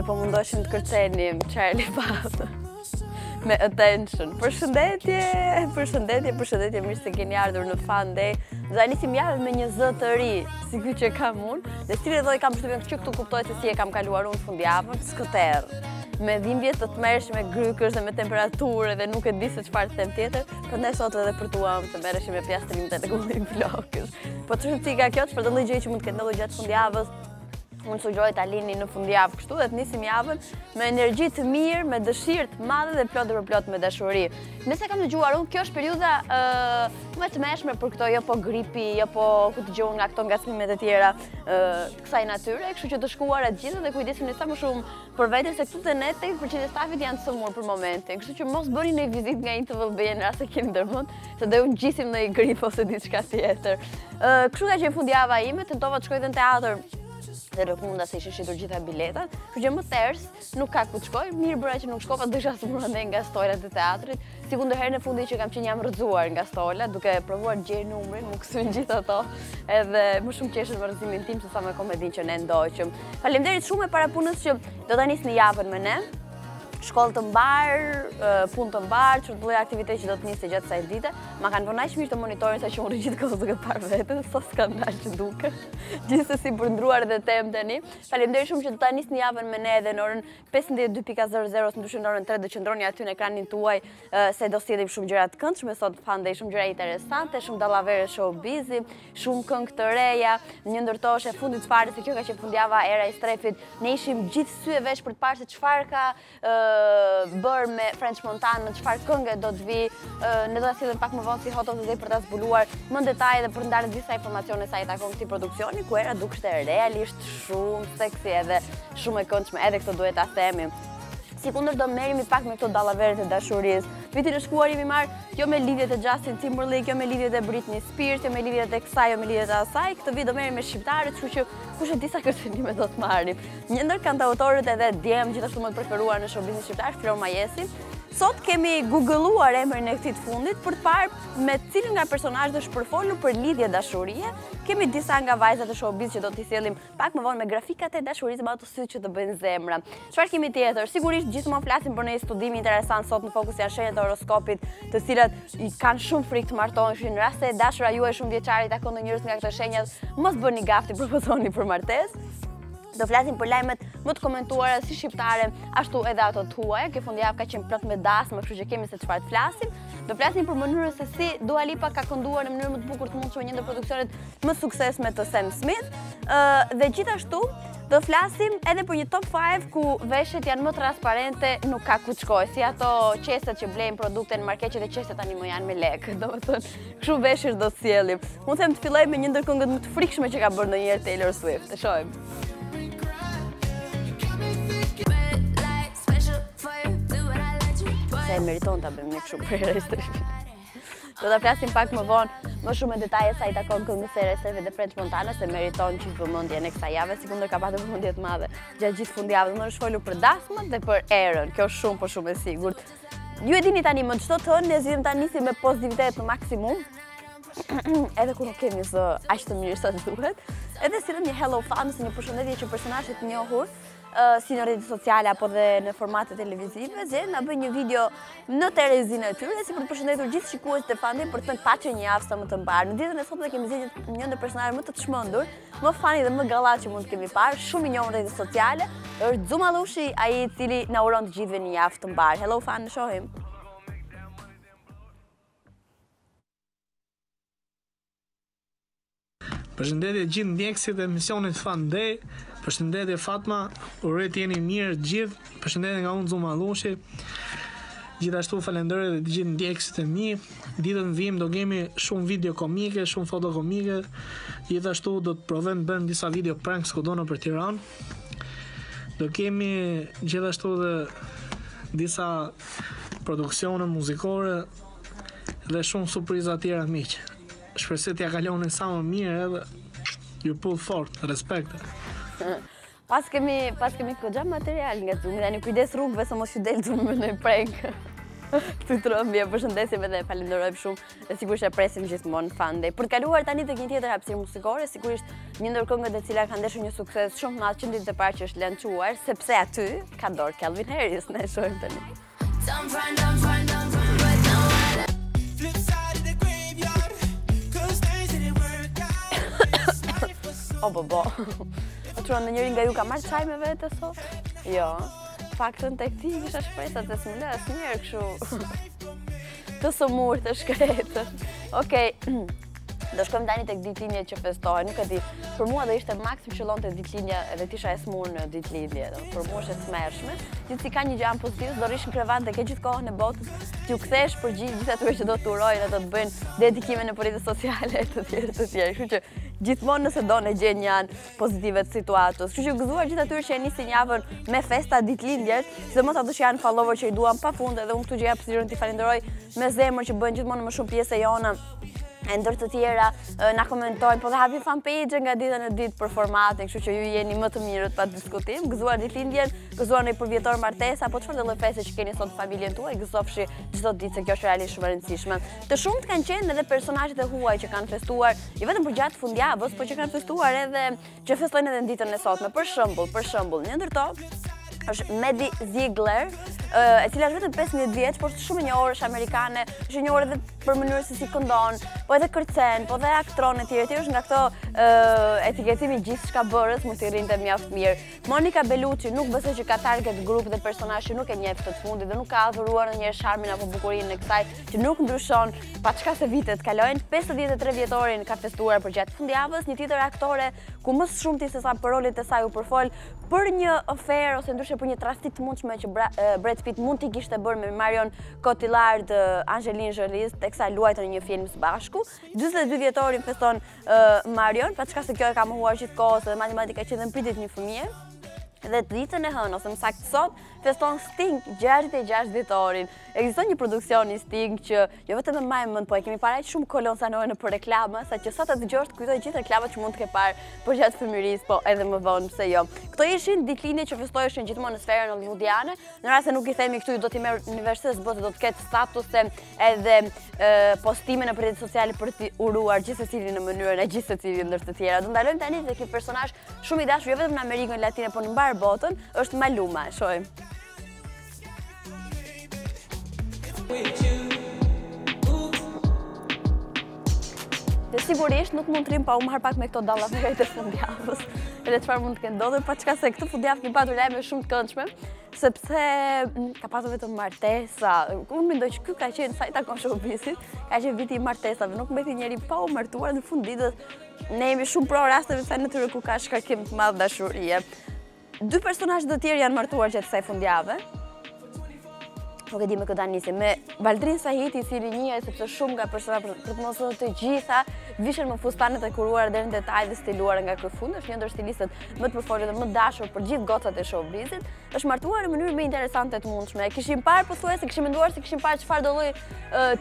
po mundoshim të kërcenim Charlie Puth me attention. Përshëndetje, mirë se keni ardhur në FunDay. Do nisim javën me një zë të ri, si ky që kam unë, dhe cilë do i kam përshtypjen që këtu kuptoj se si e kam kaluar unë fundjavën, skëter. Me dhimbje të tmerrshme, me grykësh dhe me temperaturë dhe nuk e di se çfarë them tjetër, prandaj sot edhe për tuam të merreshim me pjastrimin e rregullim flokës. Po çfarë cika kjo, çfarë do gjë që mund të ketë ndodhur gjatë fundjavës? Unë sugjeroj ta lini në fundjavë kështu dhe të nisim javën me energji të mirë, me dëshirë të madhe dhe plot për plot me dashuri. Nëse kam dëgjuar unë, kjo është periudha më të mëshme për këto, jo po gripi, jo po ku dëgjoj nga këto ngacmimet e tjera të kësaj natyre, kështu që të shkuara të gjitha dhe kujdesuni sa më shumë për veten se këtu te ne tek përqindje stafit janë të sëmurë për momentin. Kështu që mos bëni një vizitë nga një TVB në rast se keni ndërmend, se do ju ngjisim në një grip ose diçka tjetër. Kështu ka qenë fundjava ime, tentova të shkoj në teatr dhe rëfunda se ishin shitur gjitha biletat, kështu që më ters nuk ka ku të shkoj, mirë bëra që nuk shkova, dësha së mërë ndaj nga stolat e teatrit, si kundërherë në fundi që kam qenë jam rrëzuar nga stolat, duke provuar gjej numrin, më kësyn gjithë ato, edhe më shumë qeshën më rëzimin tim se sa me komedin që ne ndoqëm. Faleminderit shumë e para punës që do ta nisni javën me ne. Shkollë të mbar, punë të mbar, çdo lloj aktiviteti që do të nisë gjatë kësaj dite. Ma kanë vënë aq mirë të monitorin sa që unë gjithë kohën duke parë veten, sa skandal që duket. Gjithsesi për ndruar edhe temë tani. Faleminderit shumë që do ta nisni javën me ne edhe në orën 15:02:00 ose ndryshe në orën 3 do qëndroni aty në ekranin tuaj se do sjellim shumë gjëra të këndshme sot FunDay, shumë gjëra interesante, shumë dallavere showbizit, shumë këngë të reja. Një ndër to është e fundit fare se kjo ka qenë fundjava era Istrefit. Ne ishim gjithë sy e vesh për të parë se çfarë ka bërë me French Montana, në çfarë këngë do të vi, ne do ta sillim pak më vonë si hot of the day për ta zbuluar më në detaj dhe për të ndarë disa informacione sa i takon këtij produksioni, ku era dukshte realisht shumë seksi edhe shumë e këndshme, edhe këtë duhet ta themi. Sikundër do merremi pak me këto dallaveret e dashurisë. Vitin e shkuar jemi marrë jo me lidhjet e Justin Timberlake, jo me lidhjet e Britney Spears, jo me lidhjet e kësaj, jo me lidhjet e asaj. Këtë vit do merremi me shqiptarët, kështu që kush e di sa kërcënime do të marrim. Një ndër kantautorët edhe djem gjithashtu më të preferuar në showbizin shqiptar, Flor Mumajesi. Sot kemi googëlluar emrin e këtij të fundit për të parë me cilin nga personazhet është përfolur për lidhje dashurie. Kemi disa nga vajzat e showbiz që do t'i sjellim pak më vonë me grafikat e dashurisë, me ato sy që të bëjnë zemra. Çfarë kemi tjetër? Sigurisht gjithmonë flasim për një studim interesant sot në fokus janë shenjat e horoskopit, të cilat i kanë shumë frikë të martohen, në rast se dashura juaj shumë vjeçare i takon ndonjërs nga këto shenjat, mos bëni gafë të propozoni për martesë. Do flasim për lajmet më të komentuara si shqiptare, ashtu edhe ato të huaja. Kjo fundjavë ka qenë plot me dasmë, kështu që kemi se çfarë të flasim. Do flasim për mënyrën se si Dua Lipa ka kënduar në mënyrë më të bukur të mundshme një ndër produksionet më suksesshme të Sam Smith. Dhe gjithashtu do flasim edhe për një top 5 ku veshjet janë më transparente, nuk ka ku të shkojë, si ato qeset që blejnë produkte në markeqe dhe qeset tani më janë me lekë. Domethënë, kështu veshjes do të sjellim. Unë them të filloj me një ndër këngët më të frikshme që ka bërë ndonjëherë Taylor Swift. E shohim. Se e meriton ta bëjmë një kështu për Istrefi. Do ta flasim pak më vonë, më shumë me detaje sa i takon këngës së Istrefi dhe French Montana, se meriton që vëmendje në kësaj jave, sikundër ka patur vëmendje të madhe gjatë gjithë fundjavës. Më është folur për dasmët dhe për erën. Kjo është shumë, por shumë e sigurt. Ju e dini tani më çdo të ne zgjidhim ta nisim me pozitivitet në maksimum. Edhe kur nuk kemi zë aq të mirë sa duhet. Edhe sillim një hello fans, një përshëndetje që personazhe të njohur si në rrjetet sociale apo dhe në formate televizive, zgjedhin na bëjnë një video në terrezinë e tyre si për të përshëndetur gjithë shikuesit e FunDay për të thënë paçi një javë sa më të mbar. Në ditën e sotme kemi zgjedhur një ndër personazhet më të çmendur, më funny dhe më gallat që mund të kemi parë, shumë i njohur në rrjetet sociale, është Xum Allushi, ai i cili na uron të gjithëve një javë të mbar. Hello fan, shohim. Përshëndetje gjithë ndjekësit e emisionit FunDay. Përshëndetje Fatma, uroj të jeni mirë gjithë. Përshëndetje nga unë Xum Allushi. Gjithashtu falenderoj dhe të gjithë ndjekësit e mi. Ditën vim do kemi shumë video komike, shumë foto komike. Gjithashtu do të provojmë të bëjmë disa video pranks kudo nëpër Tiranë. Do kemi gjithashtu dhe disa produksione muzikore dhe shumë surpriza tjera miq. Shpresoj t'ja kaloni sa më mirë edhe ju pull fort, respekt. Pas kemi goxha material nga Xumi, tani kujdes rrugëve se mos ju del Xumi me një prank. Të trëmbje, përshëndesim edhe falenderojmë shumë dhe sigurisht e presim gjithmonë FunDay. Për të kaluar tani tek një tjetër hapësirë muzikore, sigurisht një ndër këngët e cila ka ndeshur një sukses shumë të madh që ditët e parë që është lançuar, sepse aty ka dorë Calvin Harris, ne shohim tani. O bo. O truan në njëri nga ju ka marrë çaj me vete sot? Jo. Faktën tek ti kisha shpresat të s'më lë asnjëherë kështu të sëmurë, të shkretë. Okej, do shkojmë tani tek ditëlindjet që festohen. Nuk e di, për mua do ishte maksim qëllonte ditëlindja edhe tisha e smur në ditëlindje. Për mua është e tmerrshme. Gjithsesi ka një gjë pozitive, do rish në krevat dhe ke gjithë kohën e botës t'ju kthesh për gjithë atyre që do të urojnë dhe do të bëjnë dedikime në rrjetet sociale të tjerë. Kështu që gjithmonë nëse do në gjen janë pozitive të situatës. Kështu që gëzuar gjithë atyre që e nisin javën me festa ditëlindjes, sidomos ato që janë follower që i duam pafund, edhe unë këtu gjej hapësirën t'i falenderoj me zemër që bëjnë gjithmonë më shumë pjesë e jona. E ndër të tjera na komentojnë, po dhe hapin fanpage nga dita në ditë për formatin, kështu që ju jeni më të mirët pa diskutim. Gëzuar ditëlindjen, gëzuar në përvjetor martesa, po çfarë lloj feste që keni sot familjen tuaj, gëzofshi çdo ditë se kjo është realisht shumë e rëndësishme. Të shumt kanë qenë edhe personazhet e huaj që kanë festuar, jo vetëm për gjatë fundjavës, por që kanë festuar edhe që festojnë edhe në ditën e sotme. Për shembull, një ndër to është Maddie Ziegler, e cila është vetëm 15 vjeç, por është shumë e njohur, është amerikane, është e njohur edhe për mënyrën se si këndon, po edhe kërcen, po edhe aktron e tjerë, është nga këto etiketimi gjithçka bërës, mund t'i rrinte mjaft mirë. Monica Bellucci nuk besoj që ka target grup dhe personazh që nuk e njeh të fundit dhe nuk ka adhuruar ndonjëherë charmin apo bukurinë e kësaj që nuk ndryshon pa çka se vitet kalojnë. 53 vjetorin ka festuar për gjatë fundjavës, një tjetër aktore ku më shumti se sa për rolet e saj u përfol për një oferë ose ndryshe për një trasti të mundshme që Brad Pitt mund t'i kishte bërë me Marion Cotillard, Angelina Jolie, teksa luajtën në një film së bashku. 42 vjetorin feston Marion, pa çka se kjo e ka mohuar gjithkohës dhe matematika që dhe në pritit një fëmijë. Dhe të ditën e hënë, ose më saktë sot, feston Sting 66 vjetorin. Ekziston një produksion i Sting që jo vetëm e mbaj mend, po e kemi parë shumë kolon sanore për reklama, sa që sot e dëgjosh të kujtoj gjithë reklamat që mund të ke parë për gjatë fëmijërisë, po edhe më vonë pse jo. Këto ishin ditëlindjet që festoheshin gjithmonë në sferën hollywoodiane. Në rast se nuk i themi këtu, do t'i merr universitetet botë, do të ketë statuse edhe postime në rrjetet sociale për t'i uruar gjithsecilin në mënyrën e gjithsecilit ndër të tjera. Do ndalojmë tani tek një personazh shumë i dashur jo vetëm në Amerikën Latine, por në mbar botën, është Maluma, shohim. Dhe sigurisht nuk mund të rrim pa u marr pak me këto dallaferet e fundjavës. Edhe çfarë mund të kenë ndodhur, pa çka se këtë fundjavë kemi patur lajme shumë të këndshme, sepse ka pasur vetëm martesa. Unë mendoj që ky ka qenë sa i takon showbizit, ka qenë viti i martesave, nuk mbeti njeri pa u martuar në fund ditës. Ne jemi shumë pro rasteve sa në tyre ku ka shkarkim të madh dashurie. Dy personazhe të tjerë janë martuar gjatë kësaj fundjave. Nuk e di me këtë nisim, me Baldrin Sahiti, i cili njihet sepse shumë nga personazhet, për të mos thënë të gjitha, vishen me fustanet e kuruara deri në detaj dhe stiluara nga kërfund, është një ndër stilistët më të përfolur dhe më dashur për gjithë gocat e showbizit. Është martuar në mënyrë më interesante të mundshme. E kishim parë pothuajse, kishim menduar se kishim parë çfarë do lloj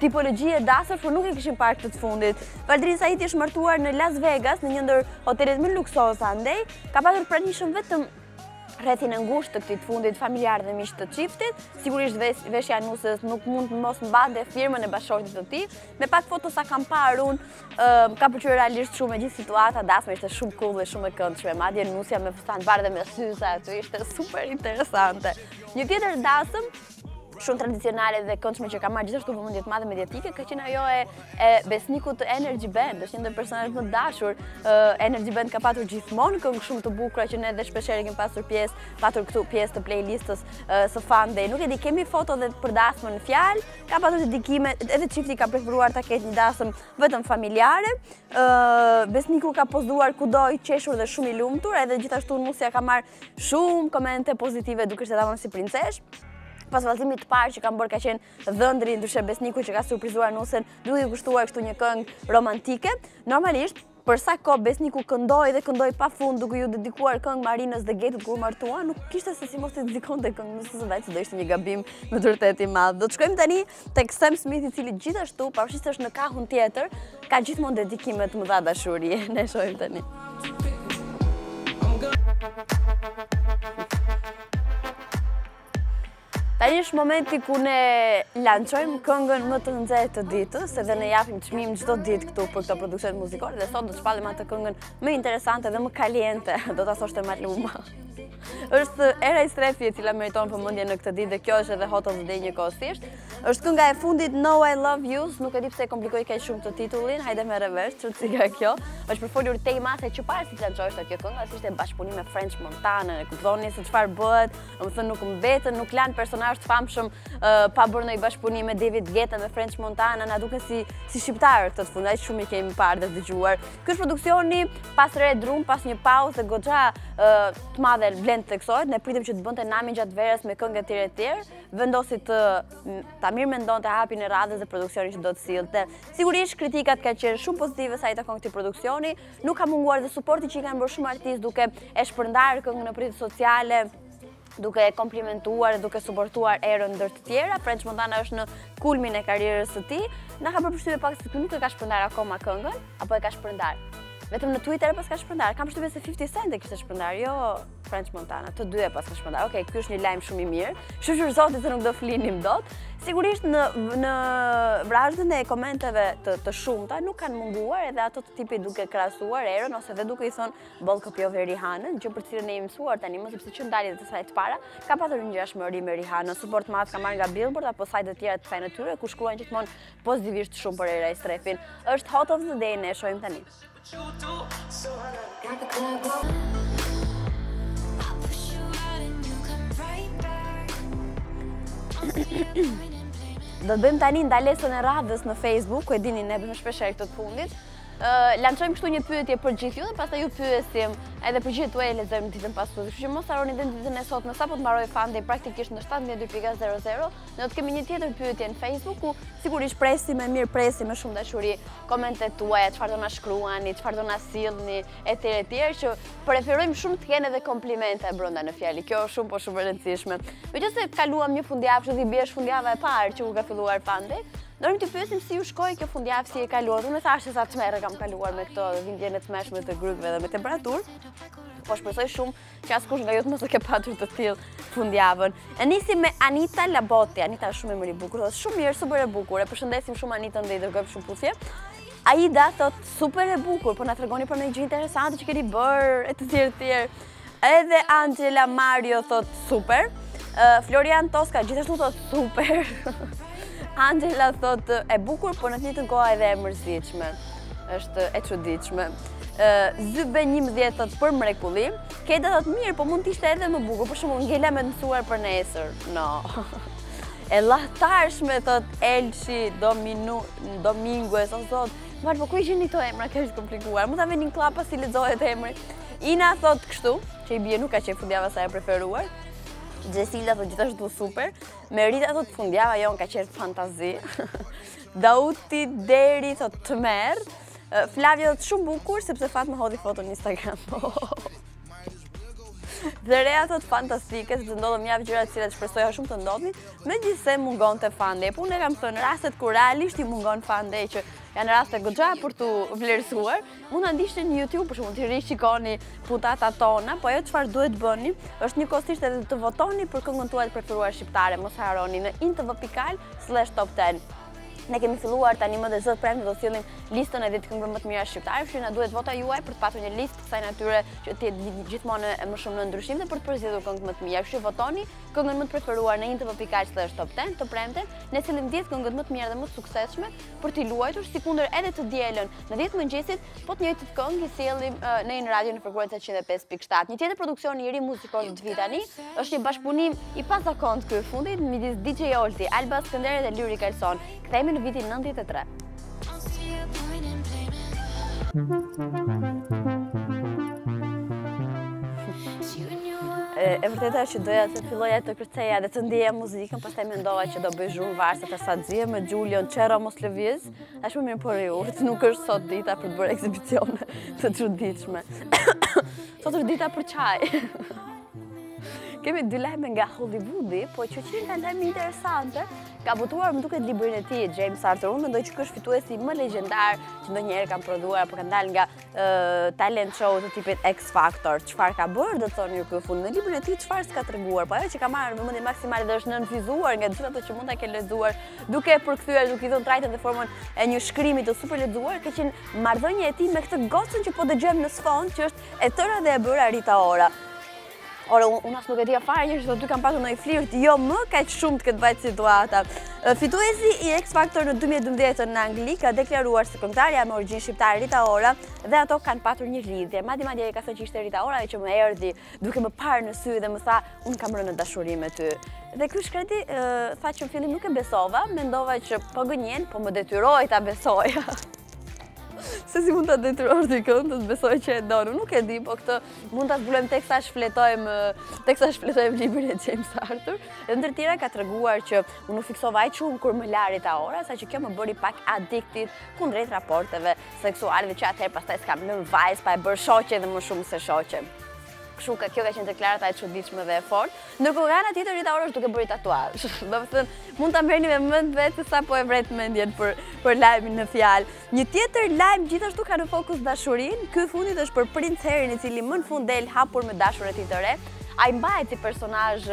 tipologjie dasër, por nuk e kishim parë këtë të fundit. Baldrin Sahiti është martuar në Las Vegas, në një ndër hotelet më luksoze andej, ka pasur pranishëm vetëm rrethin e ngushtë të këtij të fundit familjar dhe miq të çiftit. Sigurisht veshja e nusës nuk mund mos mbante firmën e bashkëshortit të tij. Me pak foto sa kam parë unë, ka pëlqyer realisht shumë me gjithë situata, dasma ishte shumë cool dhe shumë e këndshme. Madje nusja me fustan bardhë me syze aty ishte super interesante. Një tjetër dasëm shumë tradicionale dhe këndshme që ka marrë gjithashtu vëmendje të madhe mediatike ka qenë ajo e besnikut të Energy Band, është një ndër personazhet më dashur. Energy Band ka patur gjithmonë këngë shumë të bukura që ne edhe shpeshherë kemi pasur këtu pjesë të playlistës së FunDay. Nuk e di, kemi foto dhe për dasmën në fjalë, ka patur dedikime, edhe çifti ka preferuar ta ketë një dasëm vetëm familjare. Besniku ka pozuar kudo i qeshur dhe shumë i lumtur, edhe gjithashtu nusja ka marrë shumë komente pozitive duke qenë tamam si princesh. Pas vallëzimit të parë që kam bërë ka qenë dhëndri, ndryshe besniku që ka surprizuar nusën duke i kushtuar kështu një këngë romantike. Normalisht, për sa kohë besniku këndoi dhe këndoi pafund duke ju dedikuar këngë Marinës dhe Getut kur martuan, nuk kishte se si mos të dedikonte këngë nusës së vet, se do ishte një gabim me vërtet i madh. Do të shkojmë tani tek Sam Smith, i cili gjithashtu, pavarësisht se është në kahun tjetër, ka gjithmonë dedikime të mëdha dashurie. Ne shohim tani. Tani është momenti ku ne lançojmë këngën më të nxehtë të ditës, edhe ne japim çmim çdo ditë këtu për këtë produksion muzikor dhe sot do të shpallim atë këngën më interesante dhe më kaliente, do ta thoshte Maluma. Është era Istrefi e cila meriton vëmendje në këtë ditë dhe kjo është edhe hot of the day njëkohësisht. Është kënga e fundit No I Love You, nuk e di pse e komplikoj kaq shumë të titullin, hajde me reverse, çfarë kjo? Është për folur tema se çfarë si lançohej kjo këngë, ishte bashkëpunim me French Montana, e kuptoni se çfarë bëhet, domethënë nuk mbetën, nuk lan personazh të famshëm pa bërë ndonjë bashkëpunim me David Guetta me French Montana, na duket si shqiptar këtë të fund, aq shumë i kemi parë dhe dëgjuar. Ky është produksioni pas re drum, pas një pauzë goxha të madhe blend teksohet, ne pritim që të bënte Nami gjatë verës me këngë të tjera, vendosi ta mirëmendonte hapin e radhës dhe produksionin që do të sillte. Sigurisht kritikat kanë qenë shumë pozitive sa i takon këtij produksioni, nuk ka munguar dhe suporti që i kanë bërë shumë artistë duke e shpërndarë këngën në rrjetet sociale, duke e komplimentuar, duke suportuar erën ndër të tjera. French Montana është në kulmin e karrierës së tij. Na ka bërë përshtypje pak se ky nuk e ka shpërndar akoma këngën, apo e ka shpërndar. Vetëm në Twitter e pas ka shpërndar. Kam përshtypjen se 50 Cent e kishte shpërndar, jo French Montana. Të dy e pas ka shpërndar. Okej, ky është një lajm shumë i mirë. Shqyr zoti se nuk do flinim dot. Sigurisht në vrazhdën e komenteve të shumta nuk kanë munguar edhe ato të tipit duke krahasuar erën ose edhe duke i thënë boll kopjove Rihanën, gjë për cilën ne jemi mësuar tani më sepse që ndaljet të saj të para ka pasur një ngjashmëri me Rihanën, suport madh ka marrë nga Billboard apo sajtet të tjera të saj natyre ku shkruajnë gjithmonë pozitivisht shumë për era Istrefin. Është hot of the day, ne e shohim tani. Do të bëjmë tani ndalesën e radhës në Facebook, ku e dini ne bëjmë shpesh këtë të fundit. Lançojmë kështu një pyetje për gjithë ju dhe pastaj ju pyesim edhe përgjigjet tuaja lexojmë ditën pas sot. Kështu që mos harroni ditën e sotme sapo të mbaroj FunDay praktikisht në 17:00. Ne do të kemi një tjetër pyetje në Facebook ku sigurisht presim me shumë dashuri komentet tuaja, çfarë do na shkruani, çfarë do na sillni etj që preferojmë shumë të kenë edhe komplimente brenda në fjalë. Kjo është shumë shumë e rëndësishme. Megjithëse kaluam një fundjavë, kështu i bie fundjava e parë që u ka filluar FunDay. Dorim të pyesim si ju shkoi kjo fundjavë, si e kaluar. Unë thashë sa çmerë kam kaluar me këto vindjen e tmeshme të grupeve dhe me temperaturë. Po shpresoj shumë që askush nga ju të mos e ke patur të tillë fundjavën. E nisim me Anita Laboti. Anita është shumë emër i bukur, është shumë mirë, super e bukur. E përshëndesim shumë Anitën dhe i dërgojmë shumë puthje. Aida thot super e bukur, po na tregoni për një gjë interesante që keni bërë e të tjerë. Edhe Angela Mario thot super. Florian Toska gjithashtu thot super. Angela thot e bukur, po në të njëjtën kohë edhe e mërzitshme. Është e çuditshme. Zybe 11 thot për mrekulli. Keda thot mirë, po mund të ishte edhe më bukur. Për shembull, ngela me mësuar për nesër. No. E llahtarshme thot Elshi Dominguez thot. Marr, po ku i gjeni këto emra, kjo është komplikuar. Mund ta veni në klapa si lexohet emri. Ina thot kështu, që i bie nuk ka qenë fundjava sa e preferuar. Jesila thot gjithashtu super. Merita thot fundjava jon ka qenë fantazi. Dauti Deri thot tmerr. Flavia thot shumë bukur sepse Fatma hodhi foto në Instagram. Zerea thot fantastike, sepse ndodhen mjaft gjëra të cilat shpresoja shumë të ndodhin, megjithëse mungonte FunDay. Po unë kam thënë rastet kur realisht i mungon FunDay që janë raste goxha për tu vlerësuar, mund ta ndiqni në YouTube për shkakun të rishikoni puntatat tona, po ajo çfarë duhet bëni është njëkohësisht edhe të votoni për këngën tuaj të preferuar shqiptare, mos harroni në intv.al/top 10. Ne kemi filluar tani më dhe zot premte do të sillim listën e 10 këngëve më të mira shqiptare, kështu që na duhet vota juaj për të patur një listë kësaj natyre që të jetë gjithmonë më shumë në ndryshim dhe për të përzgjedhur këngët më të mira. Kështu që votoni këngën më të preferuar në intv.al/top 10 të premte. Ne sillim 10 këngët më të mira dhe më të suksesshme për t'i luajtur, sikundër edhe të dielën në 10 mëngjesit, po të njëjtët këngë i sjellim në radio në frekuencën 105.7. Një tjetër produksion i ri muzikor të vit tani është një bashkëpunim i pazakontë ky fundit midis DJ Olti, Alba Skënderi dhe Lyric Alson. Kthehemi në vitin 93. E vërteta që doja të filloja të kërceja dhe të ndjeja muzikën, pastaj mendova që do bëj zhurmë varse të saxie me Julian Çero mos lëviz. Është më mirë për ju, nuk është sot dita për të bërë ekzibicione të çuditshme. Sot është dita për çaj. Kemi dy lajme nga Hollywoodi, po që kanë lajme interesante. Ka botuar më duket librin e tij, James Arthur. Unë mendoj që ky është fituesi më legjendar që ndonjëherë kanë prodhuar apo kanë dalë nga talent show të tipit X Factor. Çfarë ka bërë, do të thoni ju ky fund në librin e tij, çfarë s'ka treguar. Po ajo që ka marrë vëmendje maksimale dhe është nënfizuar nga gjithë ato që mund ta kenë lexuar, duke përkthyer, duke i dhënë trajtën dhe formën e një shkrimi të super lexuar, ka qenë marrëdhënia e tij me këtë gocën që po dëgjojmë në sfond, që është e tëra dhe e bëra Rita Ora. Ora, unë as nuk e dija fare që aty kanë pasur ndonjë flirt, jo më kaq shumë të këtë vajt situata. Fituesi i X Factor në 2012 në Angli ka deklaruar se këngëtarja me origjinë shqiptare Rita Ora dhe ato kanë patur një lidhje. Madje ka thënë që ishte Rita Ora që më erdhi duke më parë në sy dhe më tha, unë kam rënë në dashuri me ty. Dhe ky shkreti tha që në fillim nuk e besova, mendova që po gënjen, po më detyroi ta besoja. Se si mund ta detyrosh dikën të besoj që e don. Nuk e di, po këtë mund ta zbulojmë teksa shfletojmë librin e James Arthur. Dhe ndër tjera ka treguar që unë u fiksova aq shumë kur më la Rita Ora, sa që kjo më bëri pak addicted kundrejt raporteve seksuale, që atëherë pastaj s'kam lënë vajzë pa e bërë shoqe dhe më shumë se shoqe. Kjo ka qenë deklarata e çuditshme dhe e fortë. Ndërkohë nga ana tjetër Rita Ora është duke bërë tatuazh. Do të thënë, mund ta merrni me mend vetë sa po e vret mendjen për lajmin në fjalë. Një tjetër lajm gjithashtu ka në fokus dashurinë. Ky fundit është për Prince Harryn, i cili më në fund del hapur me dashurën e tij të re. Ai mbahet si personazh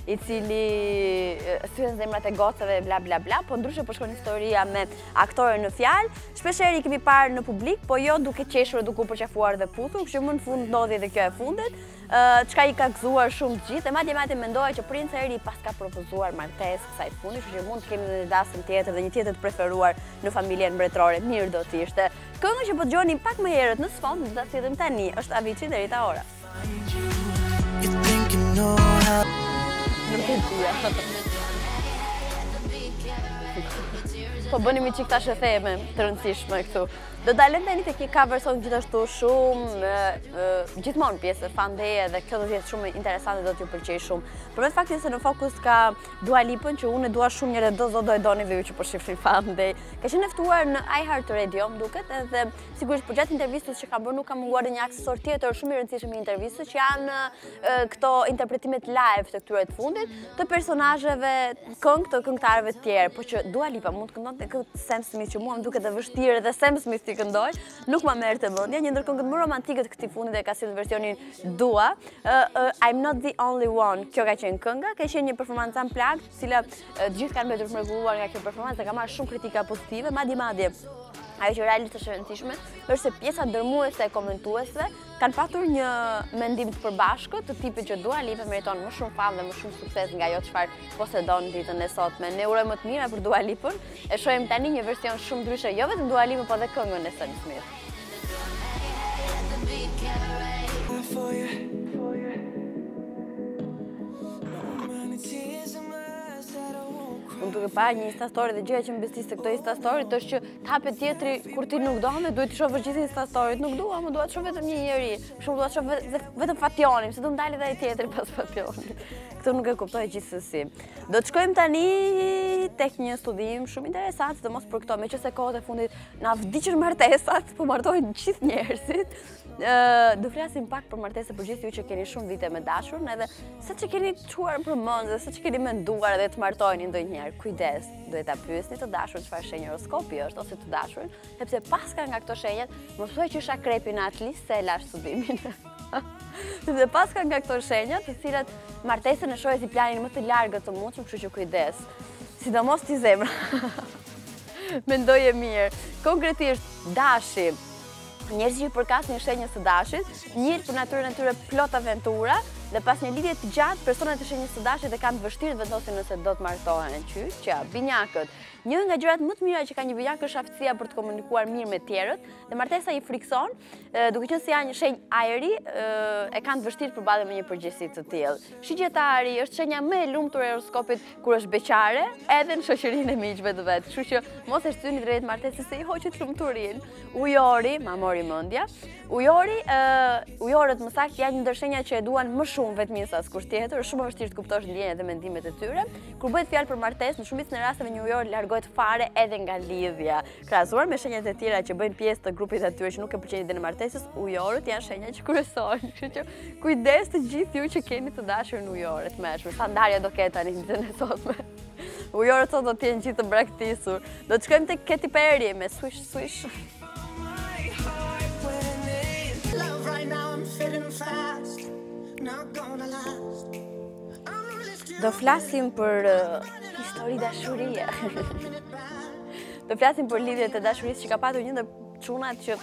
i cili thyen zemrat e gocave bla bla bla, po ndryshe po shkon historia me aktorën në fjalë. Shpeshherë i kemi parë në publik, po jo duke qeshur, duke u përqafuar dhe puthur, kështu më në fund ndodhi edhe kjo e fundit. Çka i ka gëzuar shumë të gjithë, e madje mendoja që Prince Harry pas ka propozuar martesë kësaj fundi, kështu që mund të kemi një dasëm tjetër dhe një tjetër të preferuar në familjen mbretërore. Mirë do të ishte. Këngë që po dëgjoni pak më herët në sfond, do ta sillim tani, është Avicii dhe Rita Ora. Nuk e dija. Po bënim një qik tash e theme të rëndësishme këtu. Do dalem tani tek një cover song gjithashtu shumë gjithmonë pjesë FunDay dhe kjo do të jetë shumë interesante, do t'ju pëlqej shumë. Përveç faktit se në fokus ka Dua Lipën, që unë e dua shumë njerëz do e doni dhe ju që po shihni FunDay. Ka qenë ftuar në iHeartRadio, më duket, edhe sigurisht përgjatë intervistës që ka bërë nuk ka munguar një aksesor tjetër shumë i rëndësishëm i intervistës, që janë këto interpretimet live të këtyre të fundit të personazheve të këngëtarëve të tjerë, po që Dua Lipa mund të këndonte këtë Sam Smith që mua më duket e vështirë dhe Sam Smith këndoj, nuk ma merr të mendja. Një ndër këngët më romantike të këtij fundi dhe ka sjellë versionin Dua, I'm Not the Only One. Kjo ka qenë kënga, ka qenë një performancë unplugged, e cila të gjithë kanë mbetur të mrekulluar nga kjo performancë dhe ka marrë shumë kritika pozitive, madje. Ajo që realisht është e rëndësishme është se pjesa dërmuese e komentuesve kanë patur një mendim të përbashkët të tipit që Dua Lipa meriton më shumë famë dhe më shumë sukses nga ajo çfarë posedon ditën e sotme. Ne urojmë më të mira për Dua Lipën. E shohim tani një version shumë ndryshe, jo vetëm Dua Lipa, po edhe këngën e Sam Smith. Unë duke pa një Insta story dhe gjëja që më bestis se këto Insta story është që të hapet tjetri kur ti nuk do, dhe duhet të shohësh gjithë Insta storyt. Nuk dua, më dua të shoh vetëm një njeri. Shumë dua të shoh vetëm Fationin, se do ndalë edhe ai tjetri pas Fationit. Këtë nuk e kuptoj gjithsesi. Do të shkojmë tani tek një studim shumë interesant, sidomos për këto, meqense kohët e fundit na vdiqën martesat, po martohen gjithë njerëzit. Do flasim pak për martesë për gjithë ju që keni shumë vite me dashurën, edhe sa që keni çuar për mend, dhe sa që keni menduar edhe të martoheni ndonjëherë. Kujdes, duhet ta pyesni të dashurën çfarë shenjë horoskopi është ose të dashurën, sepse paska nga këto shenjat, mos thuaj që isha krepi në atë listë se e lash studimin. Sepse paska nga këto shenjat, të cilat martesën e shohin si planin më të largët të mundshëm, kështu që kujdes. Sidomos ti zemra. Mendoje mirë. Konkretisht, dashi. Njerëzit që përkasin shenjës së dashit, njëjtë për natyrën e tyre plot aventura, dhe pas një lidhje të gjatë, personat e shenjës së dashit e kanë të vështirë të vendosin nëse do të martohen. Që binjakët. Një nga gjërat më të mira që ka një binjak është aftësia për të komunikuar mirë me tjerët, dhe martesa i frikson, duke qenë se janë një shenjë ajri, e kanë të vështirë të përballen me një përgjegjësi të tillë. Shqiptari është shenja më e lumtur e horoskopit kur është beqare, edhe në shoqërinë e miqve të vet. Kështu që mos e shtyni drejt martesës se i hoqet lumturinë. Ujori, ma mori mendja. Ujorët më saktë janë një ndër shenjat që e duan më shumë shumë vetmin sa askush tjetër, është shumë e vështirë të kuptosh ndjenjat dhe mendimet e tyre. Kur bëhet fjalë për martesë, në shumicën e rasteve njeriu largohet fare edhe nga lidhja. Krahasuar me shenjat e tjera që bëjnë pjesë të grupit atyre që nuk e pëlqejnë idenë e martesës, ujorët janë shenja që kryesorën. Kështu që kujdes të gjithë ju që keni të dashur në ujorë të mëshme. Sa ndarja do ketë tani në ditën e sotme. Ujorët sot do të jenë gjithë të braktisur. Do të shkojmë tek Katy Perry me Swish Swish. Do flasim për histori dashurie. Do flasim për lidhjet e dashurisë që ka patur një ndër çunat që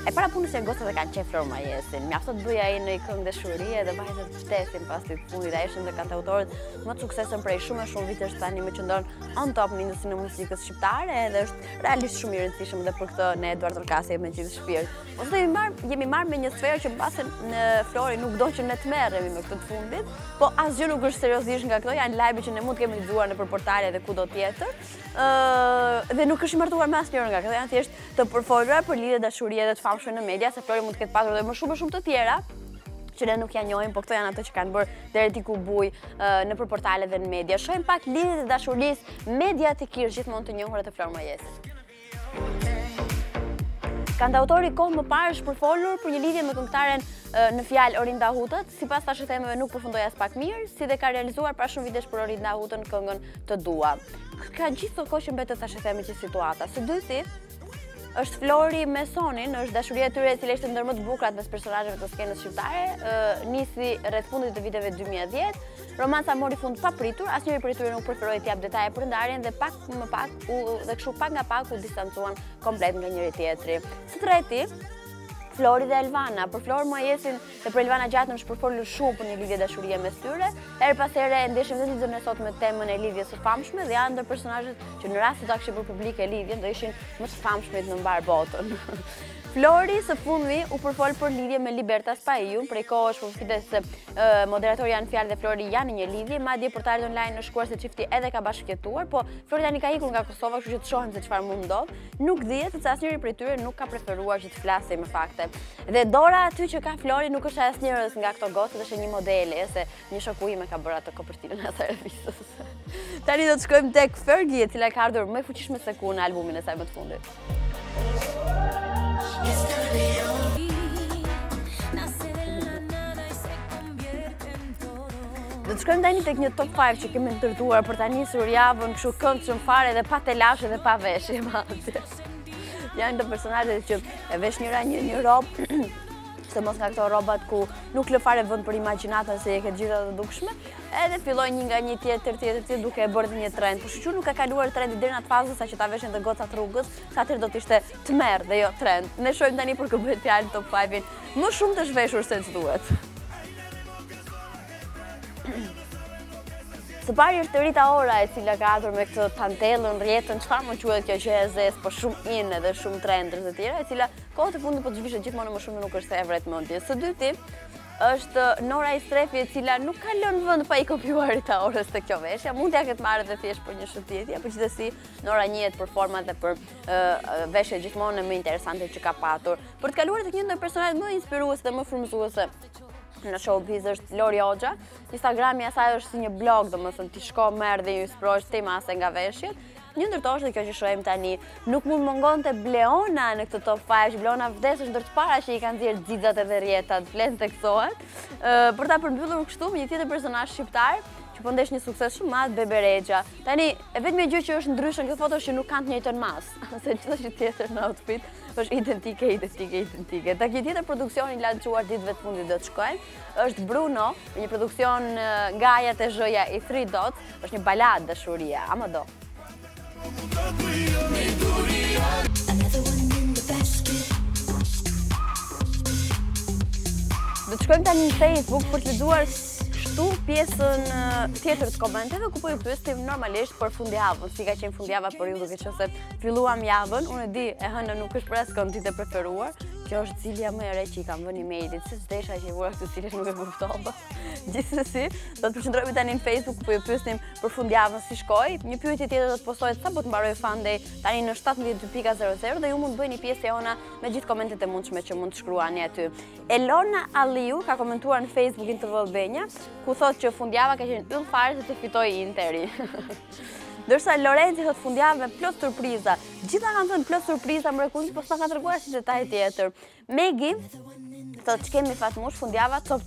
e para punës e gocat e kanë qef Flor Mumajesin. Mjafton të bëja ai në këngë dashurie dhe vajzat shtesin pas të fundit. Ai është ndër kantautorët më të suksesshëm prej shumë vitesh tani më qëndron on top në industrinë e muzikës shqiptare dhe është realisht shumë i rëndësishëm dhe për këtë ne Eduard Orkasi me gjithë shpirt. Ose jemi marrë me një sferë që mbase në Flori nuk do që ne të merremi me këtë të fundit, po asgjë nuk është seriozisht nga këto, janë lajme që ne mund të kemi lexuar nëpër portale dhe kudo tjetër. Dhe nuk është i martuar me asnjërin nga këto, janë thjesht të përfolura për lidhje dashurie dhe të famshme në media, se Flori mund të ketë patur edhe më shumë të tjera që ne nuk ja njohim, po këto janë ato që kanë bërë deri ti ku buj nëpër portale dhe në media. Shohim pak lidhjet e dashurisë mediatikisht gjithmonë të njohura të Flor Mumajesit. Kantautori kohë më parë është përfolur për një lidhje me këngëtaren në fjalë Orinda Hutët, sipas tash themeve nuk përfundoi as pak mirë, si dhe ka realizuar para shumë vitesh për Orinda Hutën këngën Të dua. Ka gjithë të kohë që mbetet tash themi që situata. Së dyti është Flori me Sonin, është dashuria e tyre e cila ishte ndër më të bukurat mes personazheve të skenës shqiptare, nisi rreth fundit të viteve 2010. Romanca mori fund papritur, asnjëri prej tyre nuk preferoi të jap detaje për ndarjen dhe pak më pak dhe kështu pak nga pak u distancuan komplet nga njëri tjetri. Së treti, Flori dhe Elvana. Për Flor Mumajesin dhe për Elvana Gjatën është përfolur shumë për një lidhje dashurie mes tyre. Her pas here ndeshim vetë ditën e sot me temën e lidhjes së famshme dhe janë ndër personazhet që në rast se ta kishin bërë publike lidhjen do ishin më të famshmit në mbar botën. Flori së fundmi u përfol për lidhje me Libertas Paiun, prej kohësh përfitet se moderatori janë fjalë dhe Flori janë në një lidhje, madje portalet online në shkuar se çifti edhe ka bashkëjetuar, po Flori tani ka ikur nga Kosova, kështu që të shohim se çfarë mund ndodh. Nuk dihet se asnjëri prej tyre nuk ka preferuar që të flasej me fakte. Dhe dora aty që ka Flori nuk është asnjërs nga këto gocë, është një modele, se një shoku im e ka bërë atë kopertinën e asaj revistës. Tani do të shkojmë tek Fergie, e cila ka ardhur më fuqishme se ku në albumin e saj më të fundit. Do të shkojmë tani tek një top 5 që kemi ndërtuar për ta nisur javën kështu këndshëm fare dhe pa telashe dhe pa veshje madje. Janë të personazhet që e vesh njëra një robë, se mos nga këto robat ku nuk lë fare vend për imagjinatën se je ke gjitha të dukshme, edhe filloi një nga një tjetër duke e bërë një trend. Por shqyr nuk ka kaluar trendi deri në atë fazë sa që ta veshin të gocat rrugës, sa atëherë do të ishte tmerr dhe jo trend. Ne shohim tani për kë bëhet fjalë top 5-in, më shumë të zhveshur se ç'duhet. Së pari është Rita Ora, e cila ka ardhur me këtë tantellën, rjetën, çfarë më quhet kjo që e zez, po shumë in edhe shumë trenders e tjera, e cila kohët e fundit po të zhvishet gjithmonë më shumë, nuk është se e vret mendje. Së dyti është Nora Istrefi, e cila nuk ka lënë vend pa i kopjuar Rita Orës te kjo veshja. Mund t'ja ketë marrë edhe thjesht për një shëtitje, por gjithsesi Nora njihet për format dhe për veshje gjithmonë më interesante që ka patur. Për të kaluar tek një ndër personazhet më inspiruese dhe më frymëzuese në showbiz është Lori Hoxha. Instagrami i saj është si një blog, domethënë ti shko merr dhe inspirohesh ti mase nga veshjet. Një ndër to është dhe kjo që shohim tani. Nuk mund mungonte Bleona në këtë top 5. Bleona vdes është ndër të para që i kanë nxjerr xixat edhe rjetat, flet teksohet. Për ta përmbyllur kështu me një tjetër personazh shqiptar që po ndesh një sukses shumë madh, Bebe Rexha. Tani, e vetmja gjë që është ndryshe në këtë foto është që nuk kanë të njëjtën mas, se çdo gjë tjetër në outfit është identike. Tek një tjetër produksion i lançuar ditëve të fundit do të shkojmë, është Bruno, një produksion nga ajat e zhëja i 3 Dots, është një baladë dashurie, ama do. Do të shkojmë tani në Facebook për të lexuar kështu pjesën tjetër të komenteve ku po ju pyesim normalisht për fundjavën, si ka qenë fundjava për ju, duke qenë se filluam javën, unë e di e hëna nuk është për askënd ditë e preferuar, Kjo është zilja më e re që i kam vënë emailit, se s'desha që i vura këtë cilën nuk e kuptova. Gjithsesi, do të përqendrohemi tani në Facebook, po ju pyesnim për fundjavën si shkoi. Një pyetje tjetër do të postohet sapo të mbarojë FunDay tani në 17:00 dhe ju mund të bëni pjesë e ona me gjithë komentet e mundshme që mund të shkruani aty. Elona Alliu ka komentuar në Facebook Tv Albania, ku thotë që fundjava ka qenë yll fare se të fitojë Interi. Ndërsa Lorenzi thot fundjavë me plot surpriza. Gjitha kanë thënë plot surpriza, mrekulli, po s'na ka treguar si detaj tjetër. Megi thot ç'kemi Fatmush, fundjava cop.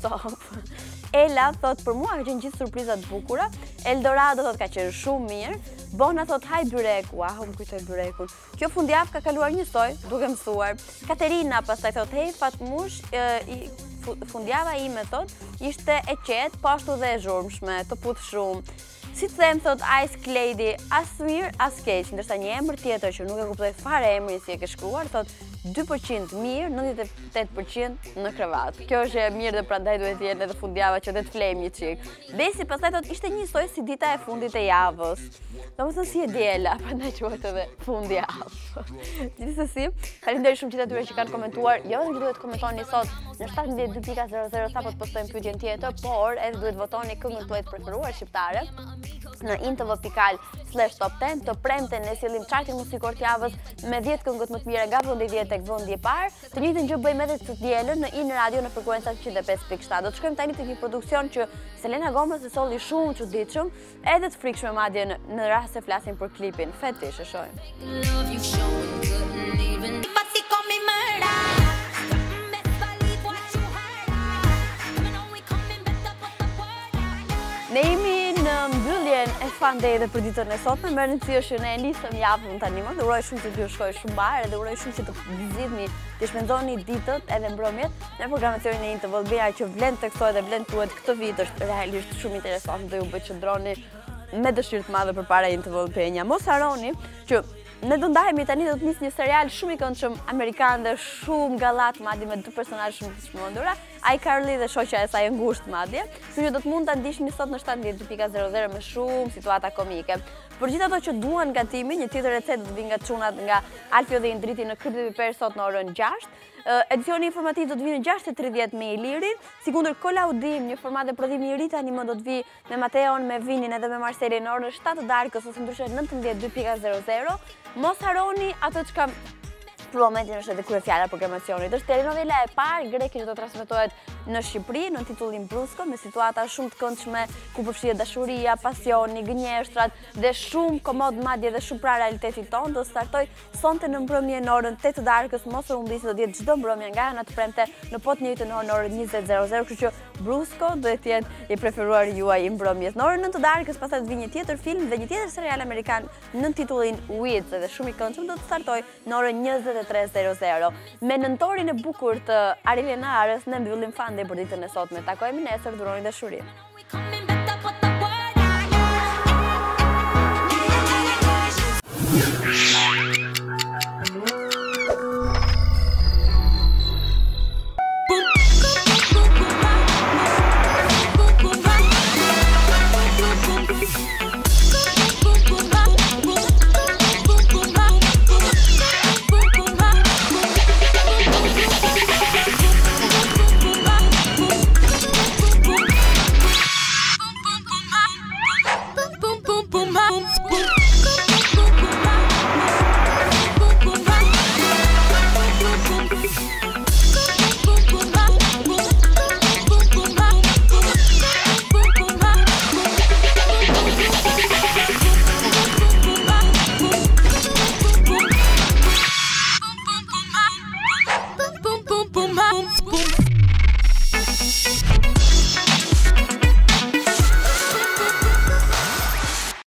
Ela thot për mua ka qenë gjithë surprizat bukura. Eldorado thot ka qenë shumë mirë. Bona thot haj byreku, më kujtoj byrekun. Kjo fundjavë ka kaluar njësoj, duke mësuar. Katerina pastaj thot hey Fatmush, fundjava ime thot ishte e qetë, po ashtu dhe e zhurmshme, të puth shumë. Si të them, thot Ice Clady, as mirë, as keq, ndërsa një emër tjetër që nuk e kuptoj fare emrin si e ke shkruar, thot 2% mirë, 98% në krevat. Kjo është e mirë dhe prandaj duhet të jetë edhe fundjava që dhe të flejmë një çik. Besi pastaj thot ishte njësoj si dita e fundit e javës. Domethënë si e diela, prandaj quhet edhe fundjavë. Gjithsesi, faleminderit shumë gjithë atyre që kanë komentuar. Jo vetëm duhet komentoni sot në 17:00 sapo të postojmë pyetjen tjetër, por edhe duhet votoni këngën tuaj të preferuar shqiptare në intv.al/top10. Të premten ne sillim chartin muzikor të javës me 10 këngët më të mira nga vendi 10 tek vendi i parë. Të njëjtën gjë bëjmë edhe të dielën në In Radio në frekuencën 105.7. Do të shkojmë tani tek një produksion që Selena Gomez e solli shumë çuditshëm, edhe të frikshme madje në rast se flasim për klipin. Fetish e shohim. Ne jemi në mbylljen e FunDay dhe për ditën e sotme, më rëndësi është që ne nisëm javën tani më, dhe uroj shumë që t'ju shkojë shumë bare dhe uroj shumë që të vizitni, të shpenzoni ditët edhe mbrëmjet në programacionin e Tv Albania që vlen të kësoj dhe vlen tuet këtë vit është realisht shumë interesant dhe ju bëj që ndroni me dëshirë të madhe përpara Tv Albania. Mos harroni që ne do ndahemi tani, do të nis një serial shumë i këndshëm amerikan dhe shumë gallat madje me 2 personazhe shumë të çmendura, iCarly dhe shoqja e saj e ngushtë madje, kështu që do të mund ta ndiqni sot në 17:00 me shumë situata komike. Për gjithë ato që duan gatimin, një tjetër recetë do të vinë nga çunat nga Alfio dhe Indriti në Kryp dhe Piper sot në orën 6. Edicioni informativ do të vinë në 6:30 me Ilirin, sikundër kolaudim, një format e prodhimi i ri tani më do të vi me Mateon, me Vinin edhe me Marcelin në orën 7 të darkës ose ndryshe 19:00. Mos harroni ato çka për momentin është edhe kur e fjala programacionit. Është telenovela e parë greke që do transmetohet në Shqipëri në titullin Brusko, me situata shumë të këndshme ku përfshihet dashuria, pasioni, gënjeshtrat dhe shumë komod madje dhe shumë pra realitetit tonë. Do startoj sonte në mbrëmje në orën 8 të darkës, mos u humbini, do të jetë çdo mbrëmje nga ana të premte në po të njëjtën orë në orën 20:00, kështu që Brusko do të jetë i preferuar juaj i mbrëmjes. Në orën 9 të darkës pastaj të vijë një tjetër film dhe një tjetër serial amerikan në titullin Weeds, edhe shumë i këndshëm, do të startoj në orën 23:00. Me nëntorin e bukur të Arilenarës ne mbyllim FunDay për ditën e sotme. Takojmë nesër, duroni dashuri.